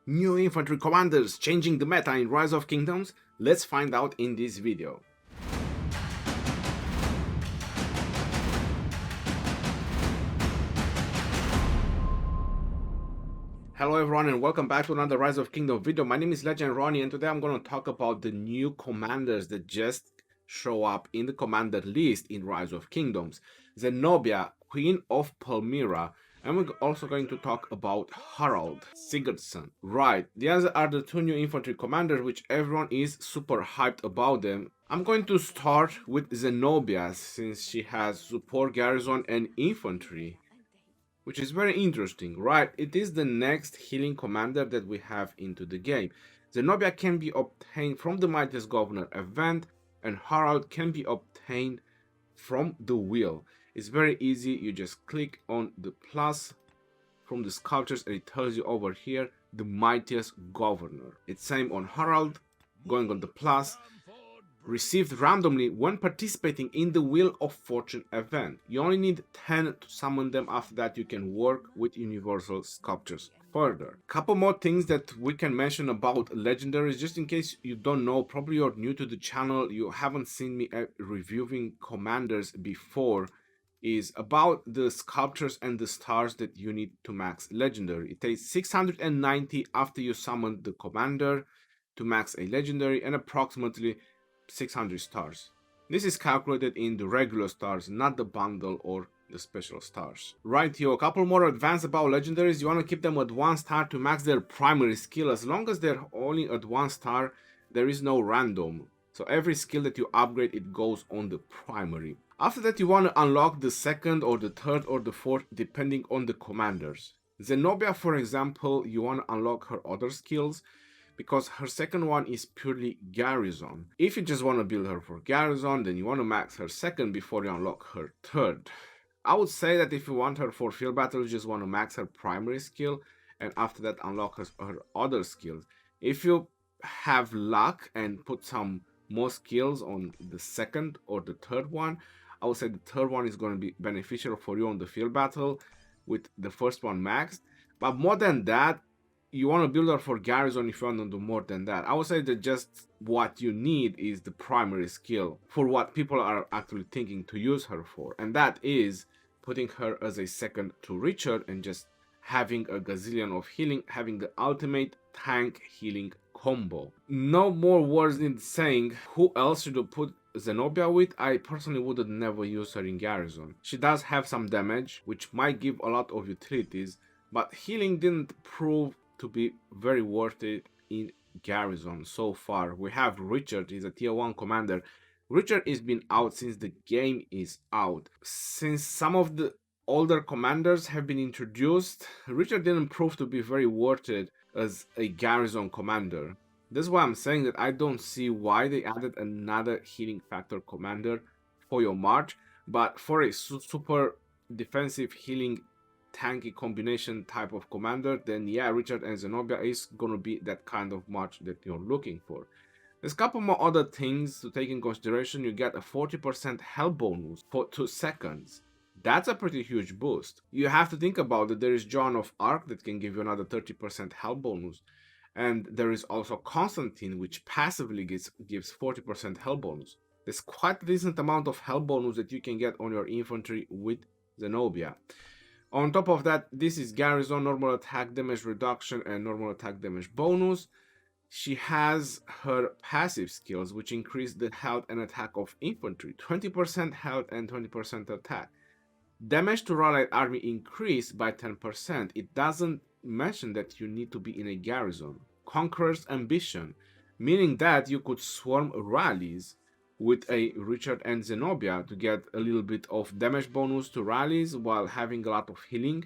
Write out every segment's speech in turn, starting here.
New infantry commanders changing the meta in Rise of Kingdoms? Let's find out in this video. Hello everyone and welcome back to another Rise of Kingdom video. My name is Legend Ronnie and today I'm going to talk about the new commanders that just show up in the commander list in Rise of Kingdoms. Zenobia, Queen of Palmyra, and we're also going to talk about Harald, Sigurdsson. Right, these are the two new infantry commanders which everyone is super hyped about them. I'm going to start with Zenobia since she has support, garrison and infantry, which is very interesting, right? It is the next healing commander that we have into the game. Zenobia can be obtained from the Mightiest Governor event, and Harald can be obtained from the wheel. It's very easy, you just click on the plus from the sculptures and it tells you over here the Mightiest Governor. It's same on Harald, going on the plus, received randomly when participating in the Wheel of Fortune event. You only need 10 to summon them. After that you can work with universal sculptures further. Couple more things that we can mention about legendaries, just in case you don't know, probably you're new to the channel, you haven't seen me reviewing commanders before, is about the sculptures and the stars that you need to max legendary. It takes 690 after you summon the commander to max a legendary and approximately 600 stars. This is calculated in the regular stars, not the bundle or the special stars. Right here, a couple more advanced about legendaries. You want to keep them at 1 star to max their primary skill. As long as they're only at 1 star, there is no random. So every skill that you upgrade, it goes on the primary. After that, you want to unlock the second or the third or the fourth, depending on the commanders. Zenobia, for example, you want to unlock her other skills, because her second one is purely garrison. If you just want to build her for garrison, then you want to max her second before you unlock her third. I would say that if you want her for field battle, you just want to max her primary skill and after that unlock her other skills. If you have luck and put some more skills on the second or the third one, I would say the third one is going to be beneficial for you on the field battle with the first one maxed. But more than that, you want to build her for garrison if you want to do more than that. I would say that just what you need is the primary skill for what people are actually thinking to use her for, and that is putting her as a second to Richard and just having a gazillion of healing, having the ultimate tank healing combo. No more words need saying. Who else should you put Zenobia with? I personally would never use her in garrison. She does have some damage, which might give a lot of utilities, but healing didn't prove to be very worth it in garrison so far. We have Richard, he's a tier 1 commander. Richard has been out since the game is out. Since some of the older commanders have been introduced, Richard didn't prove to be very worth it as a garrison commander. That's why I'm saying that I don't see why they added another healing factor commander for your march, but for a super defensive healing tanky combination type of commander, then yeah, Richard and Zenobia is gonna be that kind of march that you're looking for. There's a couple more other things to take in consideration. You get a 40% health bonus for 2 seconds. That's a pretty huge boost. You have to think about it. There is Joan of Arc that can give you another 30% health bonus. And there is also Constantine, which passively gives 40% health bonus. There's quite a decent amount of health bonus that you can get on your infantry with Zenobia. On top of that, this is garrison, normal attack damage reduction and normal attack damage bonus. She has her passive skills, which increase the health and attack of infantry, 20% health and 20% attack. Damage to allied army increased by 10%. It doesn't mention that you need to be in a garrison. Conqueror's ambition, meaning that you could swarm rallies with a Richard and Zenobia to get a little bit of damage bonus to rallies while having a lot of healing.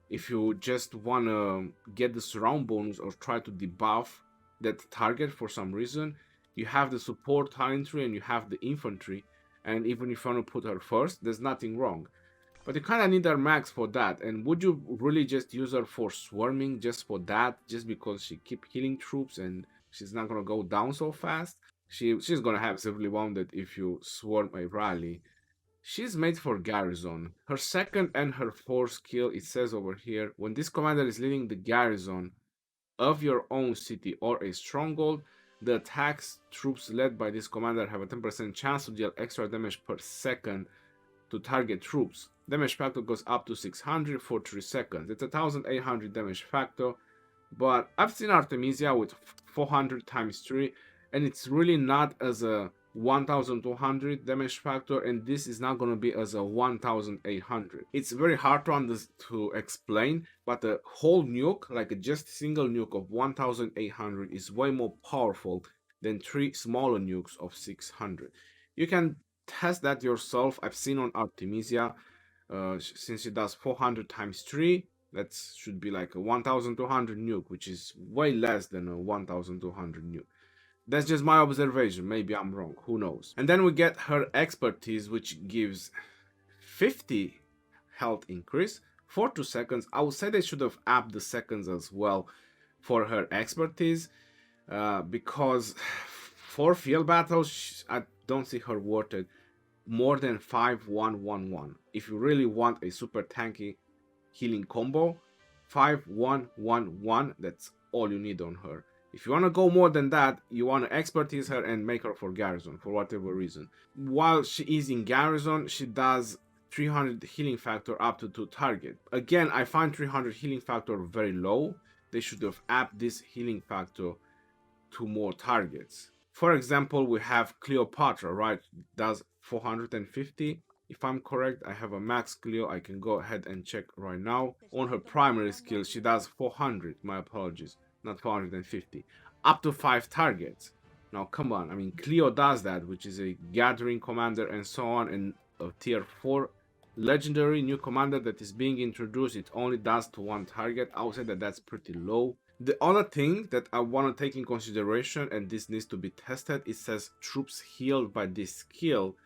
If you just want to get the surround bonus or try to debuff that target for some reason, you have the support talentry and you have the infantry, and even if you want to put her first, there's nothing wrong. But you kind of need her max for that. And would you really just use her for swarming just for that, just because she keep healing troops and she's not going to go down so fast? She's gonna have severely wounded if you swarm a rally. She's made for garrison. Her second and her fourth skill, it says over here, when this commander is leading the garrison, of your own city or a stronghold. The attacks troops led by this commander have a 10% chance to deal extra damage per second to target troops. Damage factor goes up to 600 for 3 seconds. It's a 1800 damage factor, but I've seen Artemisia with 400 times 3, and it's really not as a 1200 damage factor, and this is not going to be as a 1800. It's very hard to explain, but a whole nuke, like a just single nuke of 1800, is way more powerful than 3 smaller nukes of 600. You can test that yourself. I've seen on Artemisia, since it does 400 times 3, that should be like a 1200 nuke, which is way less than a 1200 nuke. That's just my observation. Maybe I'm wrong. Who knows? And then we get her expertise, which gives 50 health increase for 2 seconds. I would say they should have upped the seconds as well for her expertise, because for field battles, I don't see her worth it more than 5-1-1-1. If you really want a super tanky healing combo, 5-1-1-1, that's all you need on her. If you want to go more than that, you want to expertise her and make her for Garrison for whatever reason. While she is in Garrison, she does 300 healing factor up to 2 target. Again, I find 300 healing factor very low. They should have upped this healing factor to more targets. For example, we have Cleopatra, right? Does 450. If I'm correct, I have a max Cleo. I can go ahead and check right now. On her primary skill, she does 400. My apologies, not 450. Up to 5 targets. Now, come on. I mean, Cleo does that, which is a gathering commander and so on. And a tier 4 legendary new commander that is being introduced, it only does to 1 target. I would say that that's pretty low. The other thing that I want to take in consideration, and this needs to be tested, it says troops healed by this skill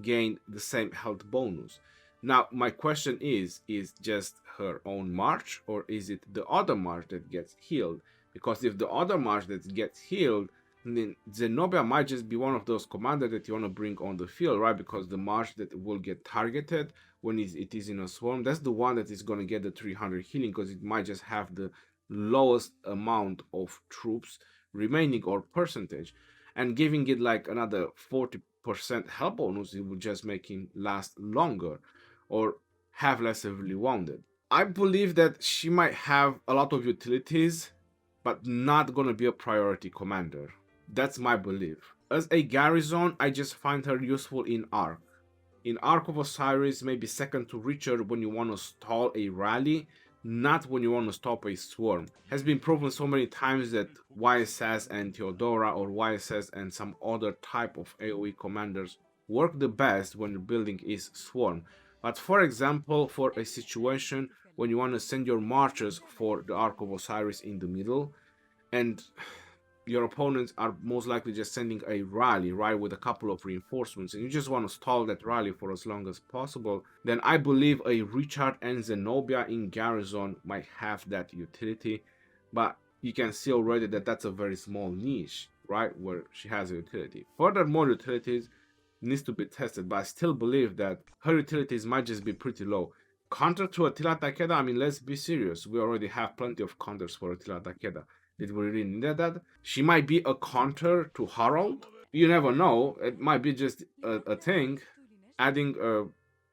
gain the same health bonus. Now, my question is just her own march, or is it the other march that gets healed? Because if the other march that gets healed, then Zenobia might just be one of those commanders that you want to bring on the field, right? Because the march that will get targeted when it is in a swarm, that's the one that is going to get the 300 healing, because it might just have the lowest amount of troops remaining or percentage, and giving it like another 40% health bonus, it would just make him last longer or have less heavily wounded. I believe that she might have a lot of utilities, but not gonna be a priority commander. That's my belief. As a Garrison, I just find her useful in Arc. In Arc of Osiris, maybe second to Richard when you want to stall a rally, not when you want to stop a swarm. Has been proven so many times that YSS and Theodora, or YSS and some other type of AoE commanders, work the best when your building is swarm. But for example, for a situation when you want to send your marches for the Ark of Osiris in the middle, and your opponents are most likely just sending a rally, right, with a couple of reinforcements, and you just want to stall that rally for as long as possible, then I believe a Richard and Zenobia in Garrison might have that utility. But you can see already that that's a very small niche, right, where she has a utility. Furthermore, utilities needs to be tested, but I still believe that her utilities might just be pretty low. Counter to Attila Takeda, I mean, let's be serious, we already have plenty of counters for Attila Takeda. Did we really need that? She might be a counter to Harald. You never know. It might be just a thing, adding a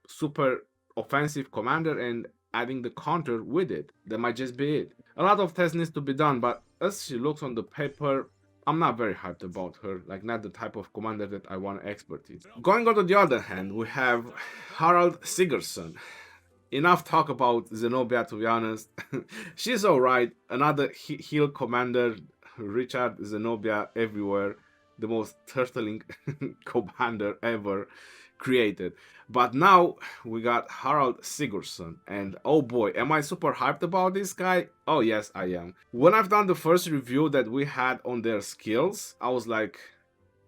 super offensive commander and adding the counter with it. That might just be it. A lot of tests needs to be done, but as she looks on the paper, I'm not very hyped about her. Like, not the type of commander that I want expertise. Going on to the other hand, we have Harald Sigurdsson. Enough talk about Zenobia, to be honest. She's alright. Another heal commander, Richard, Zenobia everywhere. The most turtling commander ever created. But now we got Harald Sigurdsson, and oh boy, am I super hyped about this guy? Oh yes, I am. When I've done the first review that we had on their skills, I was like,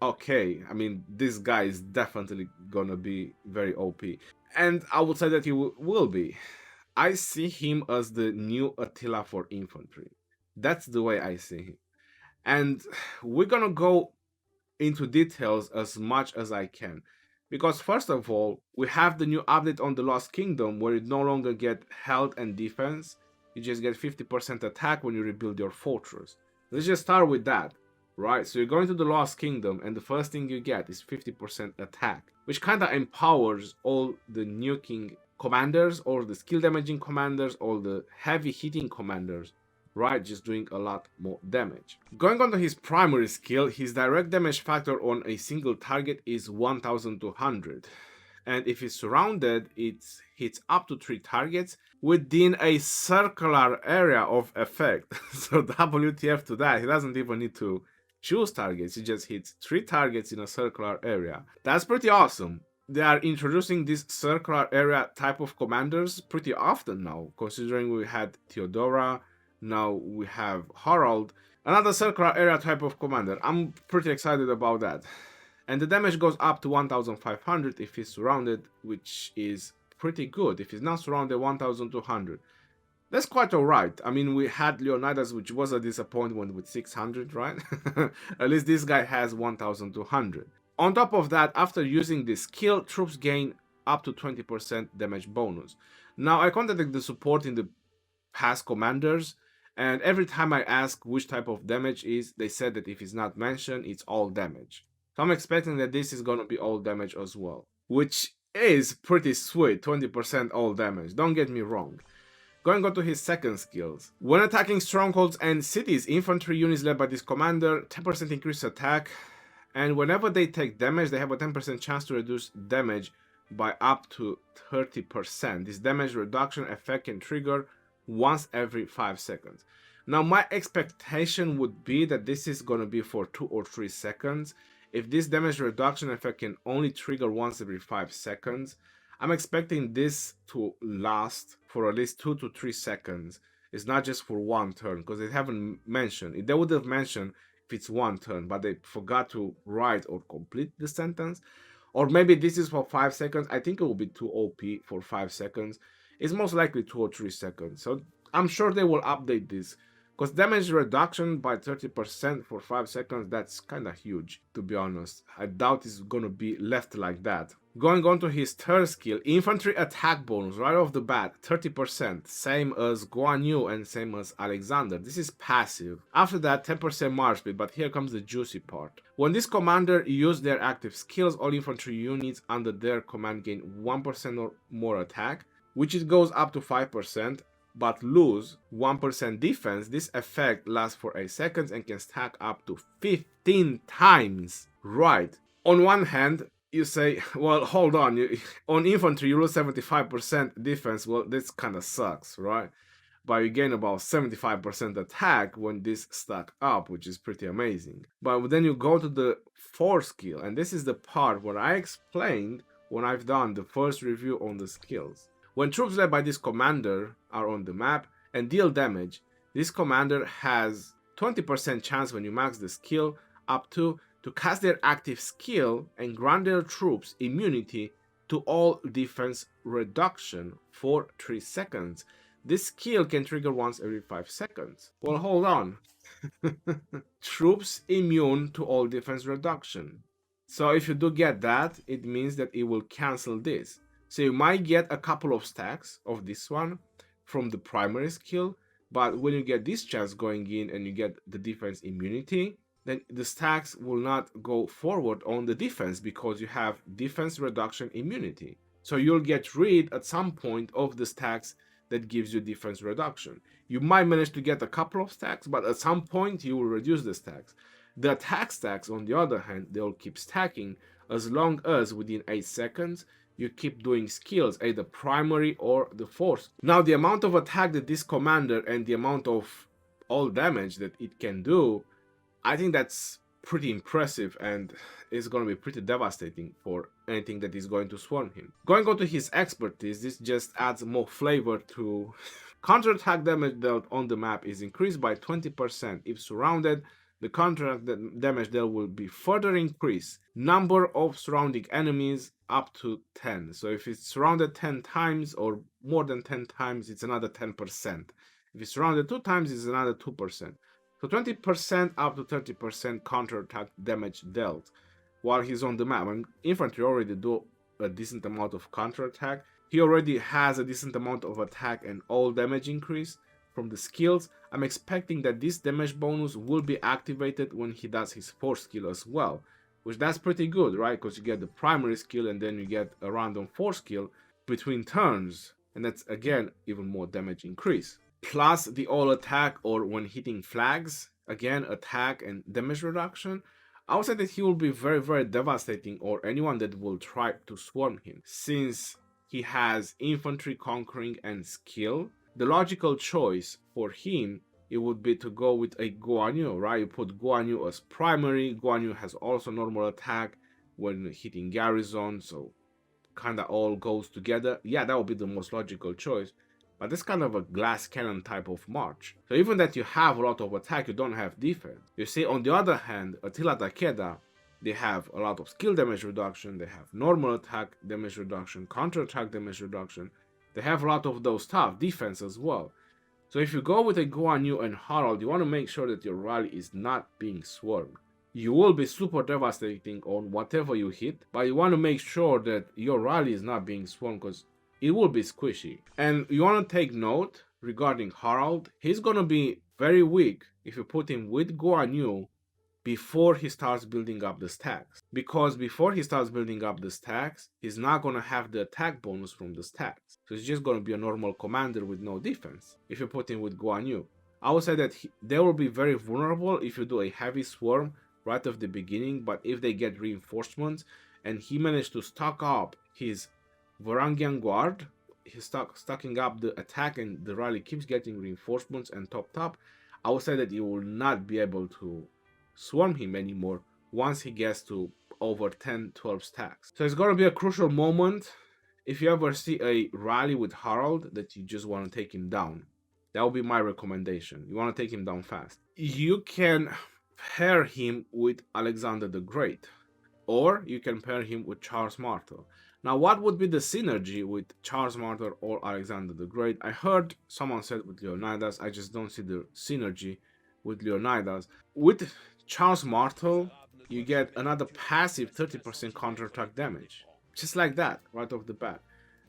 okay, I mean, this guy is definitely gonna be very OP. And I would say that he will be. I see him as the new Attila for infantry. That's the way I see him. And we're gonna go into details as much as I can. Because first of all, we have the new update on the Lost Kingdom where you no longer get health and defense. you just get 50% attack when you rebuild your fortress. Let's just start with that, right? So you're going to the Lost Kingdom, and the first thing you get is 50% attack, which kind of empowers all the nuking commanders, all the skill damaging commanders, all the heavy hitting commanders, right? Just doing a lot more damage. Going on to his primary skill, his direct damage factor on a single target is 1200. And if it's surrounded, it hits up to 3 targets within a circular area of effect. So WTF to that, he doesn't even need to choose targets, he just hits 3 targets in a circular area. That's pretty awesome. They are introducing this circular area type of commanders pretty often now, considering we had Theodora, now we have Harald, another circular area type of commander. I'm pretty excited about that. And the damage goes up to 1500 if he's surrounded, which is pretty good. If he's not surrounded, 1200. That's quite alright. I mean, we had Leonidas, which was a disappointment with 600, right? At least this guy has 1200. On top of that, after using this skill, troops gain up to 20% damage bonus. Now, I contacted the support in the past commanders, and every time I ask which type of damage is, they said that if it's not mentioned, it's all damage. So I'm expecting that this is gonna be all damage as well, which is pretty sweet, 20% all damage, don't get me wrong. Going on to his second skills. When attacking strongholds and cities, infantry units led by this commander, 10% increased attack, and whenever they take damage, they have a 10% chance to reduce damage by up to 30%. This damage reduction effect can trigger once every 5 seconds. Now my expectation would be that this is gonna be for 2 or 3 seconds. If this damage reduction effect can only trigger once every 5 seconds, I'm expecting this to last for at least 2 to 3 seconds. It's not just for one turn, because they haven't mentioned it. They would have mentioned if it's one turn, but they forgot to write or complete the sentence. Or maybe this is for 5 seconds. I think it will be too OP for 5 seconds. It's most likely 2 or 3 seconds. So I'm sure they will update this. Because damage reduction by 30% for 5 seconds, that's kind of huge, to be honest. I doubt it's going to be left like that. Going on to his third skill, infantry attack bonus, right off the bat, 30%, same as Guan Yu and same as Alexander. This is passive. After that, 10% march speed, but here comes the juicy part. When this commander uses their active skills, all infantry units under their command gain 1% or more attack, which it goes up to 5%. But lose 1% defense. This effect lasts for 8 seconds and can stack up to 15 times. Right. On one hand, you say, well, hold on. On infantry, you lose 75% defense. Well, this kind of sucks, right? But you gain about 75% attack when this stack up, which is pretty amazing. But then you go to the fourth skill, and this is the part where I explained when I've done the first review on the skills. When troops led by this commander are on the map and deal damage, this commander has 20% chance when you max the skill up to cast their active skill and grant their troops immunity to all defense reduction for 3 seconds. This skill can trigger once every 5 seconds. Well, hold on. Troops immune to all defense reduction. So if you do get that, it means that it will cancel this. So you might get a couple of stacks of this one from the primary skill, but when you get this chance going in and you get the defense immunity, then the stacks will not go forward on the defense because you have defense reduction immunity. So you'll get rid at some point of the stacks that gives you defense reduction. You might manage to get a couple of stacks, but at some point you will reduce the stacks. The attack stacks, on the other hand, they'll keep stacking as long as within 8 seconds you keep doing skills, either primary or the fourth. Now the amount of attack that this commander and the amount of all damage that it can do, I think that's pretty impressive and is going to be pretty devastating for anything that is going to swarm him. Going on to his expertise, this just adds more flavor to counterattack damage dealt on the map is increased by 20% if surrounded. The counterattack damage dealt will be further increased. Number of surrounding enemies up to 10. So if it's surrounded 10 times or more than 10 times, it's another 10%. If it's surrounded 2 times, it's another 2%. So 20% up to 30% counterattack damage dealt while he's on the map. And infantry already do a decent amount of counterattack. He already has a decent amount of attack and all damage increase from the skills, I'm expecting that this damage bonus will be activated when he does his 4th skill as well, which that's pretty good, right? Because you get the primary skill and then you get a random 4th skill between turns, and that's again even more damage increase. Plus the all attack, or when hitting flags, again attack and damage reduction. I would say that he will be very, very devastating, or anyone that will try to swarm him. Since he has infantry, conquering, and skill, the logical choice for him, it would be to go with a Guan Yu, right? You put Guan Yu as primary. Guan Yu has also normal attack when hitting Garrison, so kind of all goes together. Yeah, that would be the most logical choice. But it's kind of a glass cannon type of march. So even that you have a lot of attack, you don't have defense. You see, on the other hand, Attila Takeda, they have a lot of skill damage reduction, they have normal attack damage reduction, counter attack damage reduction. They have a lot of those stuff, defense as well. So if you go with a Guan Yu and Harald, you want to make sure that your rally is not being swarmed. You will be super devastating on whatever you hit, but you want to make sure that your rally is not being swarmed, because it will be squishy. And you want to take note regarding Harald, he's going to be very weak if you put him with Guan Yu before he starts building up the stacks. Because before he starts building up the stacks, he's not going to have the attack bonus from the stacks. So he's just going to be a normal commander with no defense if you put him with Guan Yu. I would say that they will be very vulnerable if you do a heavy swarm right at the beginning, but if they get reinforcements and he managed to stock up his Varangian Guard, he's stocking up the attack and the rally keeps getting reinforcements and topped up, I would say that you will not be able to swarm him anymore once he gets to over 10-12 stacks. So it's going to be a crucial moment if you ever see a rally with Harald that you just want to take him down. That will be my recommendation. You want to take him down fast. You can pair him with Alexander the Great, or you can pair him with Charles Martel. Now, what would be the synergy with Charles Martel or Alexander the Great? I heard someone said with Leonidas. I just don't see the synergy with Leonidas. With Charles Martel, you get another passive 30% counterattack damage. Just like that, right off the bat.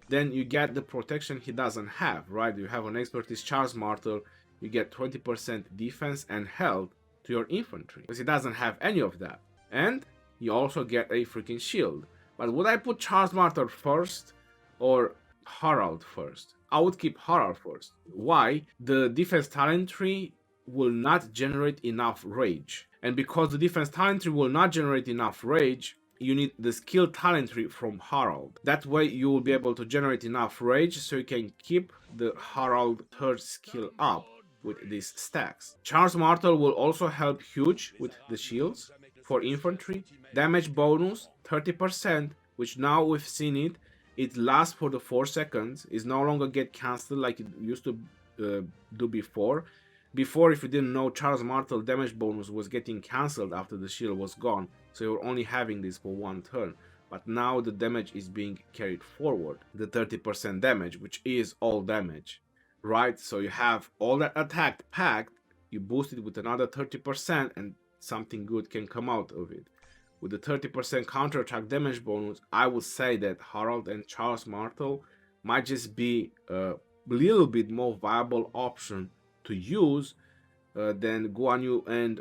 Then you get the protection he doesn't have, right? You have an expertise Charles Martel, you get 20% defense and health to your infantry, because he doesn't have any of that. And you also get a freaking shield. But would I put Charles Martel first or Harald first? I would keep Harald first. Why? The defense talent tree will not generate enough rage. And because the defense talent tree will not generate enough rage, you need the skill talent tree from Harald. That way you will be able to generate enough rage so you can keep the Harald third skill up with these stacks. Charles Martel will also help huge with the shields for infantry. Damage bonus 30%, which now we've seen it lasts for the 4 seconds, is no longer get cancelled like it used to do before. Before, if you didn't know, Charles Martel damage bonus was getting cancelled after the shield was gone, so you were only having this for 1 turn. But now the damage is being carried forward, the 30% damage, which is all damage, right? So you have all that attack packed, you boost it with another 30%, and something good can come out of it. With the 30% counterattack damage bonus, I would say that Harald and Charles Martel might just be a little bit more viable option to use than Guan Yu and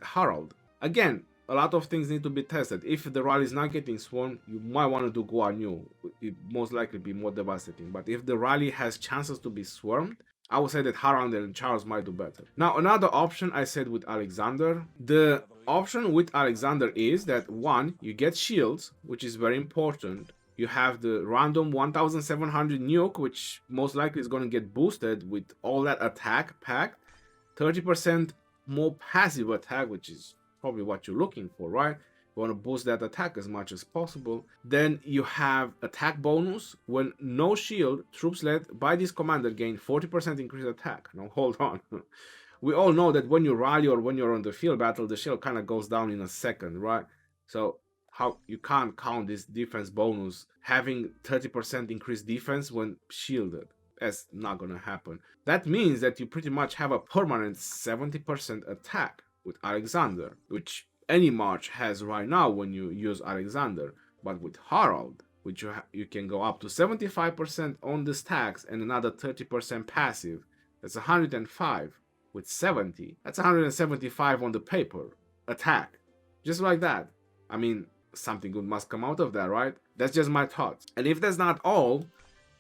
Harald. Again, a lot of things need to be tested. If the rally is not getting swarmed, you might want to do Guan Yu. It most likely be more devastating. But if the rally has chances to be swarmed, I would say that Harald and Charles might do better. Now, another option I said with Alexander. The option with Alexander is that 1, you get shields, which is very important. You have the random 1700 nuke, which most likely is going to get boosted with all that attack packed. 30% more passive attack, which is probably what you're looking for, right? You want to boost that attack as much as possible. Then you have attack bonus. When no shield, troops led by this commander gain 40% increased attack. Now hold on. We all know that when you rally or when you're on the field battle, the shield kind of goes down in a second, right? So how you can't count this defense bonus having 30% increased defense when shielded. That's not gonna happen. That means that you pretty much have a permanent 70% attack with Alexander, which any march has right now when you use Alexander. But with Harald, which you can go up to 75% on the stacks and another 30% passive That's 105 with 70. That's 175 on the paper. Attack. Just like that. I mean, something good must come out of that, right? That's just my thoughts. And if that's not all,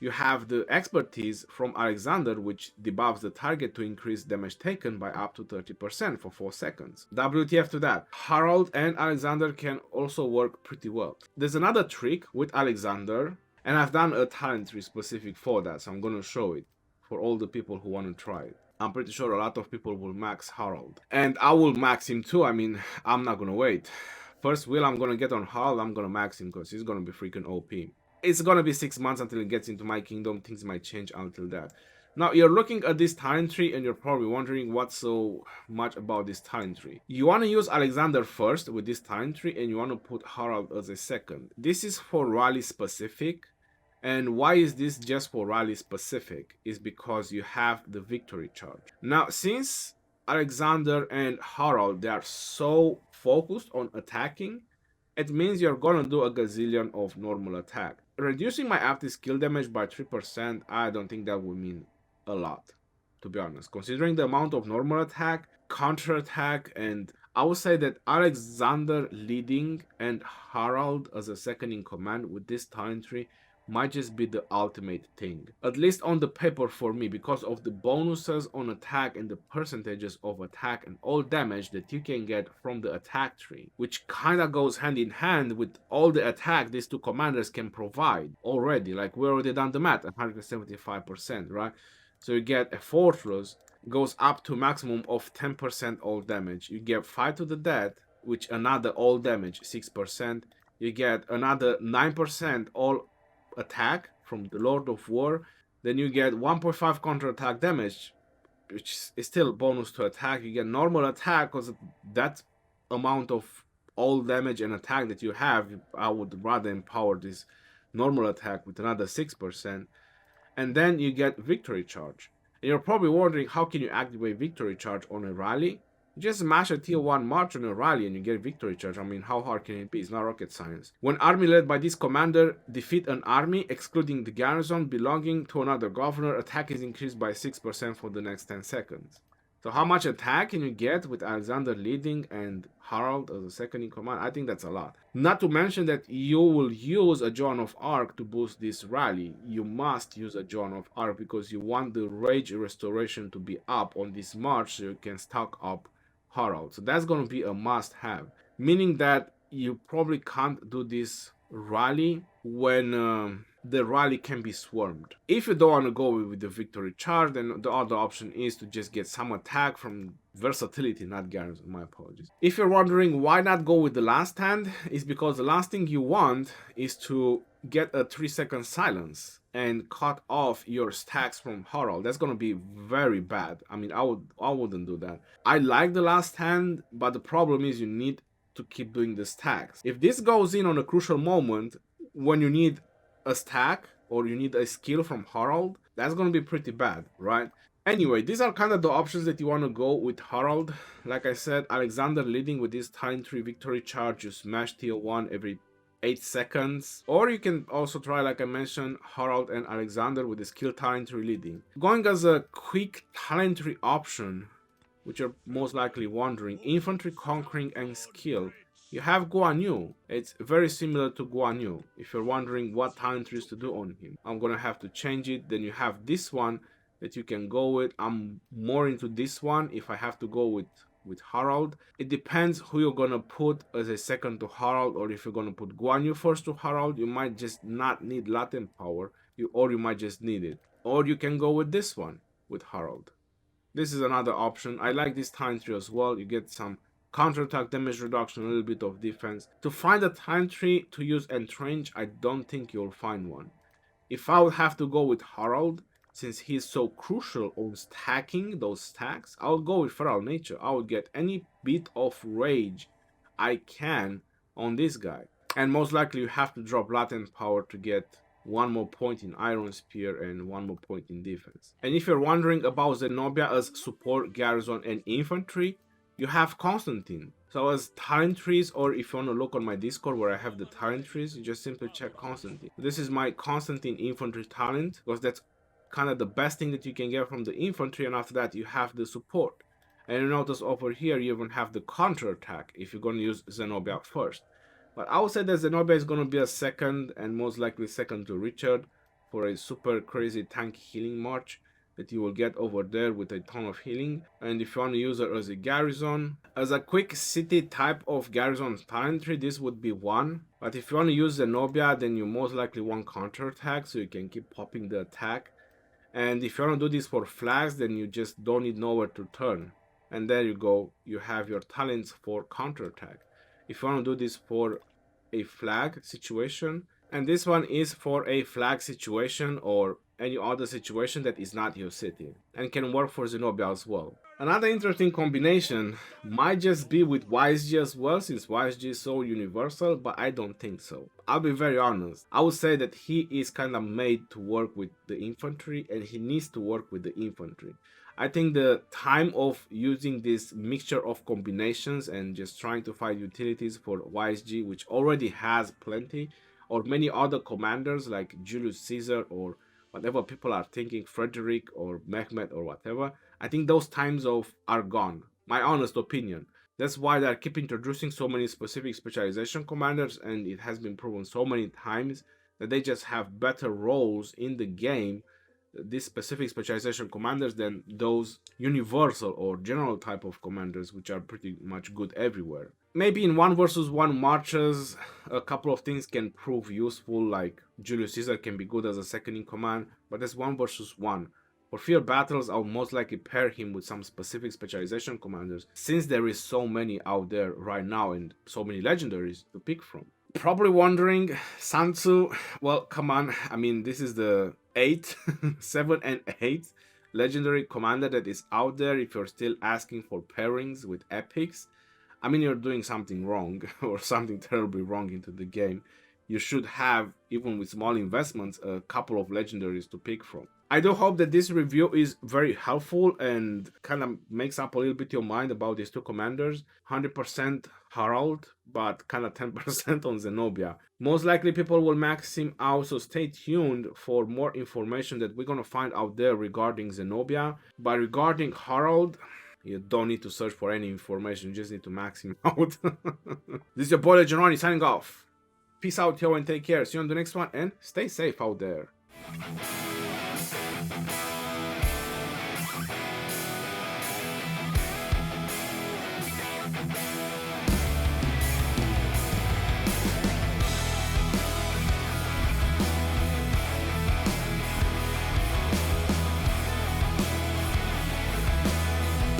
you have the expertise from Alexander, which debuffs the target to increase damage taken by up to 30% for 4 seconds. WTF to that. Harald and Alexander can also work pretty well. There's another trick with Alexander, and I've done a talent tree specific for that, so I'm gonna show it for all the people who want to try it. I'm pretty sure a lot of people will max Harald. And I will max him too. I mean, I'm not gonna wait. First wheel I'm gonna get on Harald, I'm gonna max him because he's gonna be freaking OP. It's gonna be 6 months until it gets into my kingdom. Things might change until that. Now you're looking at this talent tree and you're probably wondering what's so much about this talent tree. You want to use Alexander first with this talent tree and you want to put Harald as a second. This is for rally specific. And why is this just for rally specific? Is because you have the victory charge. Now since Alexander and Harald, they are so focused on attacking, it means you're gonna do a gazillion of normal attack. Reducing my active skill damage by 3%, I don't think that would mean a lot, to be honest. Considering the amount of normal attack, counter attack, and I would say that Alexander leading and Harald as a second in command with this talent tree might just be the ultimate thing. At least on the paper for me, because of the bonuses on attack and the percentages of attack and all damage that you can get from the attack tree, which kinda goes hand in hand with all the attack these two commanders can provide already. Like we already done the math, 175%, right? So you get a fortress, goes up to maximum of 10% all damage. You get 5 to the death, which another all damage, 6%. You get another 9% all attack from the Lord of War. Then you get 1.5 counter attack damage, which is still bonus to attack. You get normal attack because that amount of all damage and attack that you have, I would rather empower this normal attack with another 6%. And then you get victory charge. And you're probably wondering, how can you activate victory charge on a rally? You just smash a tier 1 march on a rally and you get victory charge. I mean, how hard can it be? It's not rocket science. When army led by this commander defeat an army, excluding the garrison belonging to another governor, attack is increased by 6% for the next 10 seconds. So how much attack can you get with Alexander leading and Harald as a second in command? I think that's a lot. Not to mention that you will use a Joan of Arc to boost this rally. You must use a Joan of Arc because you want the rage restoration to be up on this march so you can stock up Harald. So that's going to be a must-have. Meaning that you probably can't do this rally when the rally can be swarmed. If you don't want to go with the victory charge, then the other option is to just get some attack from versatility, not garrison. My apologies. If you're wondering why not go with the last hand, it's because the last thing you want is to get a 3-second silence and cut off your stacks from Harald. That's gonna be very bad. I mean, I wouldn't do that. I like the last hand, but the problem is you need to keep doing the stacks. If this goes in on a crucial moment when you need a stack or you need a skill from Harald, that's gonna be pretty bad, right? Anyway, these are kind of the options that you want to go with Harald. Like I said, Alexander leading with this time 3 victory charge, you smash tier 1 every 8 seconds. Or you can also try, like I mentioned, Harald and Alexander with the skill talent tree leading. Going as a quick talent tree option, which you're most likely wondering, infantry, conquering, and skill. You have Guan Yu. It's very similar to Guan Yu. If you're wondering what talent trees to do on him, I'm gonna have to change it. Then you have this one that you can go with. I'm more into this one if I have to go with Harald. It depends who you're gonna put as a second to Harald, or if you're gonna put Guan Yu first to Harald, you might just not need latent power, or you might just need it. Or you can go with this one with Harald. This is another option. I like this time tree as well. You get some counterattack damage reduction, a little bit of defense. To find a time tree to use entrench, I don't think you'll find one. If I would have to go with Harald, since he's so crucial on stacking those stacks, I would go with Feral Nature. I would get any bit of rage I can on this guy. And most likely you have to drop latent power to get one more point in Iron Spear and one more point in defense. And if you're wondering about Zenobia as support, garrison, and infantry, you have Constantine. So as talent trees, or if you want to look on my Discord where I have the talent trees, you just simply check Constantine. This is my Constantine infantry talent, because that's kind of the best thing that you can get from the infantry, and after that you have the support. And you notice over here you even have the counterattack if you're going to use Zenobia first. But I would say that Zenobia is going to be a second, and most likely second to Richard, for a super crazy tank healing march that you will get over there with a ton of healing. And if you want to use her as a garrison, as a quick city type of garrison talentry, this would be one. But if you want to use Zenobia, then you most likely want counterattack, so you can keep popping the attack. And if you want to do this for flags, then you just don't need nowhere to turn. And there you go, you have your talents for counterattack. If you want to do this for a flag situation, and this one is for a flag situation or any other situation that is not your city, and can work for Zenobia as well. Another interesting combination might just be with YSG as well, since YSG is so universal, but I don't think so. I'll be very honest. I would say that he is kind of made to work with the infantry, and he needs to work with the infantry. I think the time of using this mixture of combinations and just trying to find utilities for YSG, which already has plenty, or many other commanders like Julius Caesar or whatever people are thinking, Frederick or Mehmet or whatever, I think those times of are gone. My honest opinion. That's why they keep introducing so many specific specialization commanders, and it has been proven so many times that they just have better roles in the game, these specific specialization commanders, than those universal or general type of commanders, which are pretty much good everywhere. Maybe in 1 versus 1 marches, a couple of things can prove useful, like Julius Caesar can be good as a second in command, but that's 1 versus 1. For field battles, I'll most likely pair him with some specific specialization commanders, since there is so many out there right now and so many legendaries to pick from. Probably wondering, Sun Tzu, well, come on, I mean, this is the 8, 7 and 8 legendary commander that is out there. If you're still asking for pairings with epics, I mean, you're doing something wrong, or something terribly wrong into the game. You should have, even with small investments, a couple of legendaries to pick from. I do hope that this review is very helpful and kind of makes up a little bit your mind about these two commanders. 100% Harald, but kind of 10% on Zenobia. Most likely people will max him out, so stay tuned for more information that we're going to find out there regarding Zenobia. But regarding Harald, you don't need to search for any information, you just need to max him out. This is your boy Legend Ronnie signing off. Peace out, yo, and take care. See you on the next one, and stay safe out there.